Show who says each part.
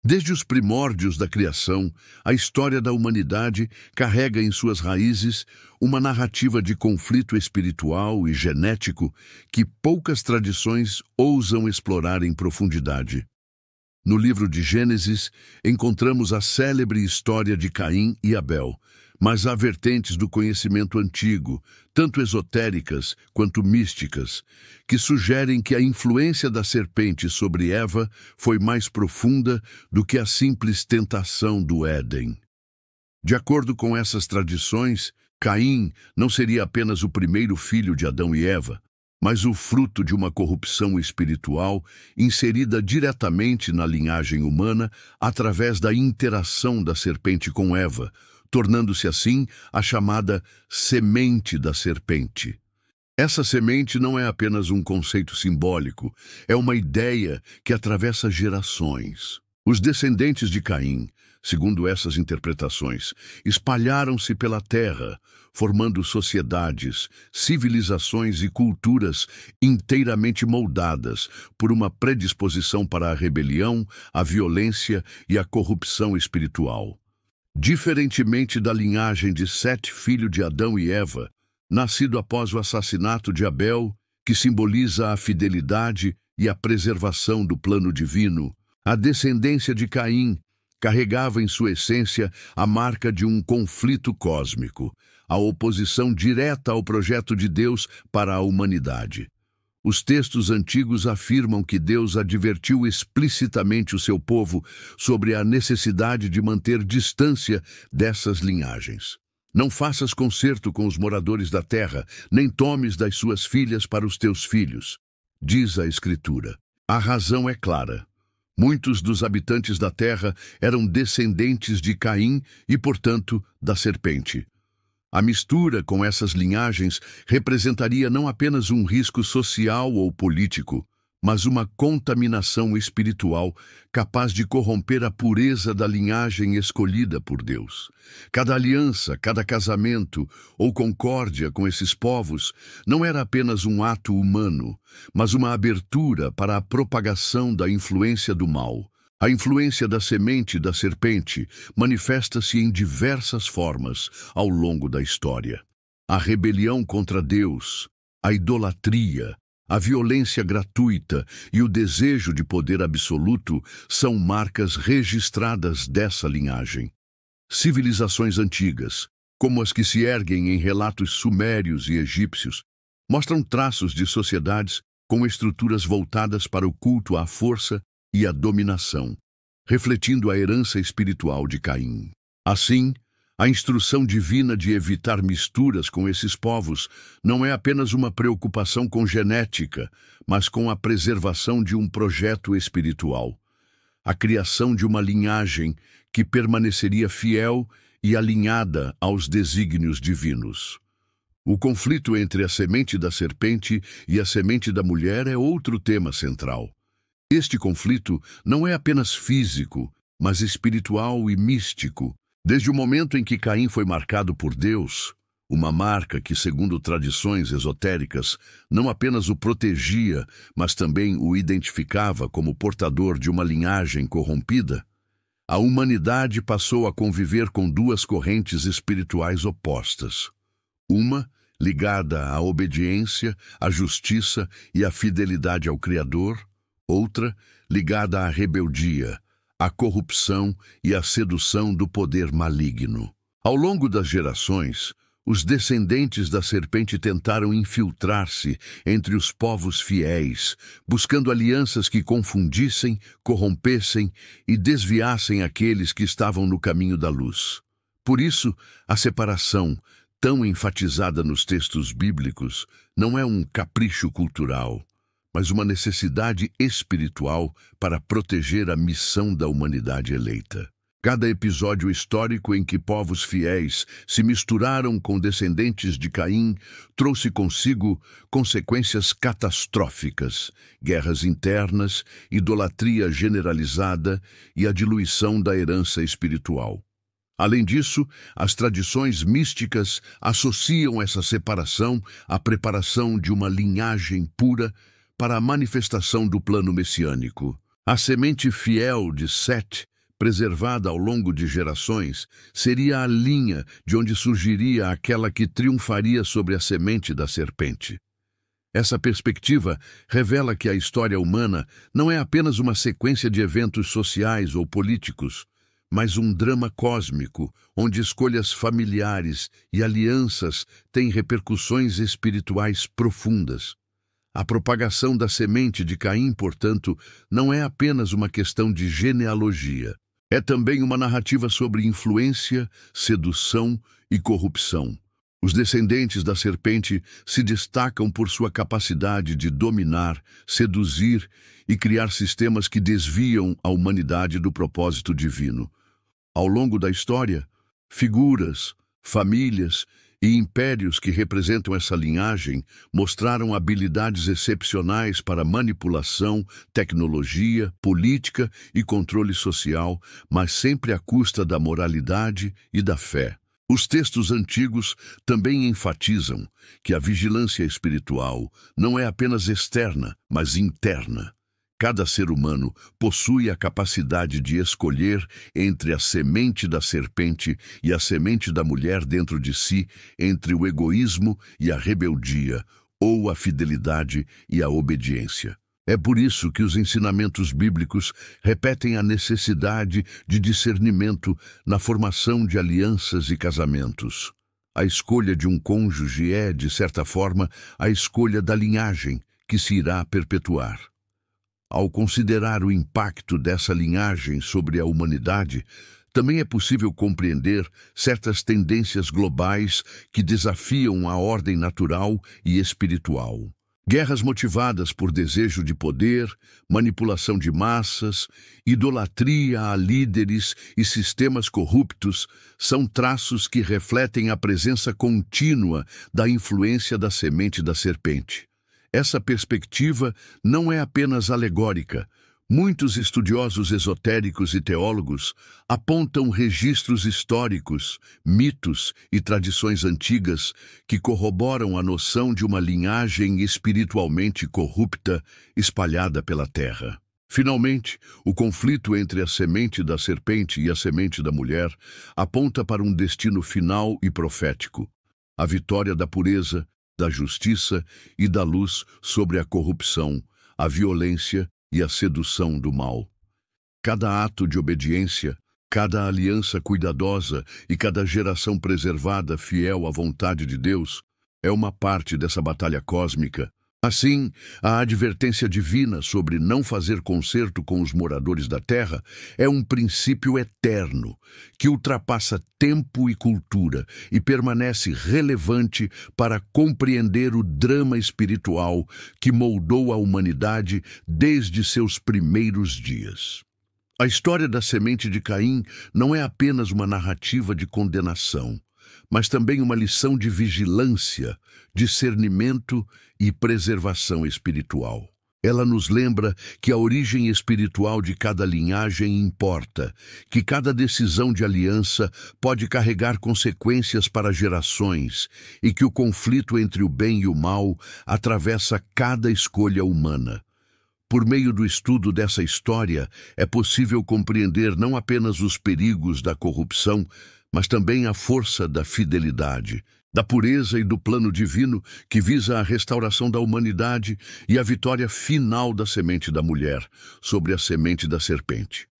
Speaker 1: Desde os primórdios da criação, a história da humanidade carrega em suas raízes uma narrativa de conflito espiritual e genético que poucas tradições ousam explorar em profundidade. No livro de Gênesis, encontramos a célebre história de Caim e Abel, mas há vertentes do conhecimento antigo, tanto esotéricas quanto místicas, que sugerem que a influência da serpente sobre Eva foi mais profunda do que a simples tentação do Éden. De acordo com essas tradições, Caim não seria apenas o primeiro filho de Adão e Eva, mas o fruto de uma corrupção espiritual inserida diretamente na linhagem humana através da interação da serpente com Eva, tornando-se assim a chamada semente da serpente. Essa semente não é apenas um conceito simbólico, é uma ideia que atravessa gerações. Os descendentes de Caim, segundo essas interpretações, espalharam-se pela terra, formando sociedades, civilizações e culturas inteiramente moldadas por uma predisposição para a rebelião, a violência e a corrupção espiritual. Diferentemente da linhagem de Sete, filho de Adão e Eva, nascido após o assassinato de Abel, que simboliza a fidelidade e a preservação do plano divino, a descendência de Caim carregava em sua essência a marca de um conflito cósmico, a oposição direta ao projeto de Deus para a humanidade. Os textos antigos afirmam que Deus advertiu explicitamente o seu povo sobre a necessidade de manter distância dessas linhagens. Não faças concerto com os moradores da terra, nem tomes das suas filhas para os teus filhos, diz a Escritura. A razão é clara. Muitos dos habitantes da terra eram descendentes de Caim e, portanto, da serpente. A mistura com essas linhagens representaria não apenas um risco social ou político, mas uma contaminação espiritual capaz de corromper a pureza da linhagem escolhida por Deus. Cada aliança, cada casamento ou concórdia com esses povos não era apenas um ato humano, mas uma abertura para a propagação da influência do mal. A influência da semente da serpente manifesta-se em diversas formas ao longo da história. A rebelião contra Deus, a idolatria, a violência gratuita e o desejo de poder absoluto são marcas registradas dessa linhagem. Civilizações antigas, como as que se erguem em relatos sumérios e egípcios, mostram traços de sociedades com estruturas voltadas para o culto à força e à dominação, refletindo a herança espiritual de Caim. Assim, a instrução divina de evitar misturas com esses povos não é apenas uma preocupação com genética, mas com a preservação de um projeto espiritual, a criação de uma linhagem que permaneceria fiel e alinhada aos desígnios divinos. O conflito entre a semente da serpente e a semente da mulher é outro tema central. Este conflito não é apenas físico, mas espiritual e místico. Desde o momento em que Caim foi marcado por Deus, uma marca que, segundo tradições esotéricas, não apenas o protegia, mas também o identificava como portador de uma linhagem corrompida, a humanidade passou a conviver com duas correntes espirituais opostas. Uma, ligada à obediência, à justiça e à fidelidade ao Criador, outra, ligada à rebeldia, à corrupção e à sedução do poder maligno. Ao longo das gerações, os descendentes da serpente tentaram infiltrar-se entre os povos fiéis, buscando alianças que confundissem, corrompessem e desviassem aqueles que estavam no caminho da luz. Por isso, a separação, tão enfatizada nos textos bíblicos, não é um capricho cultural, mas uma necessidade espiritual para proteger a missão da humanidade eleita. Cada episódio histórico em que povos fiéis se misturaram com descendentes de Caim trouxe consigo consequências catastróficas, guerras internas, idolatria generalizada e a diluição da herança espiritual. Além disso, as tradições místicas associam essa separação à preparação de uma linhagem pura para a manifestação do plano messiânico. A semente fiel de Sete preservada ao longo de gerações, seria a linha de onde surgiria aquela que triunfaria sobre a semente da serpente. Essa perspectiva revela que a história humana não é apenas uma sequência de eventos sociais ou políticos, mas um drama cósmico, onde escolhas familiares e alianças têm repercussões espirituais profundas. A propagação da semente de Caim, portanto, não é apenas uma questão de genealogia. É também uma narrativa sobre influência, sedução e corrupção. Os descendentes da serpente se destacam por sua capacidade de dominar, seduzir e criar sistemas que desviam a humanidade do propósito divino. Ao longo da história, figuras, famílias e impérios que representam essa linhagem mostraram habilidades excepcionais para manipulação, tecnologia, política e controle social, mas sempre à custa da moralidade e da fé. Os textos antigos também enfatizam que a vigilância espiritual não é apenas externa, mas interna. Cada ser humano possui a capacidade de escolher entre a semente da serpente e a semente da mulher dentro de si, entre o egoísmo e a rebeldia, ou a fidelidade e a obediência. É por isso que os ensinamentos bíblicos repetem a necessidade de discernimento na formação de alianças e casamentos. A escolha de um cônjuge é, de certa forma, a escolha da linhagem que se irá perpetuar. Ao considerar o impacto dessa linhagem sobre a humanidade, também é possível compreender certas tendências globais que desafiam a ordem natural e espiritual. Guerras motivadas por desejo de poder, manipulação de massas, idolatria a líderes e sistemas corruptos são traços que refletem a presença contínua da influência da semente da serpente. Essa perspectiva não é apenas alegórica. Muitos estudiosos esotéricos e teólogos apontam registros históricos, mitos e tradições antigas que corroboram a noção de uma linhagem espiritualmente corrupta espalhada pela terra. Finalmente, o conflito entre a semente da serpente e a semente da mulher aponta para um destino final e profético: a vitória da pureza, da justiça e da luz sobre a corrupção, a violência e a sedução do mal. Cada ato de obediência, cada aliança cuidadosa e cada geração preservada fiel à vontade de Deus é uma parte dessa batalha cósmica. Assim, a advertência divina sobre não fazer concerto com os moradores da terra é um princípio eterno, que ultrapassa tempo e cultura e permanece relevante para compreender o drama espiritual que moldou a humanidade desde seus primeiros dias. A história da semente de Caim não é apenas uma narrativa de condenação, mas também uma lição de vigilância, discernimento e preservação espiritual. Ela nos lembra que a origem espiritual de cada linhagem importa, que cada decisão de aliança pode carregar consequências para gerações e que o conflito entre o bem e o mal atravessa cada escolha humana. Por meio do estudo dessa história, é possível compreender não apenas os perigos da corrupção, mas também a força da fidelidade, da pureza e do plano divino que visa a restauração da humanidade e a vitória final da semente da mulher sobre a semente da serpente.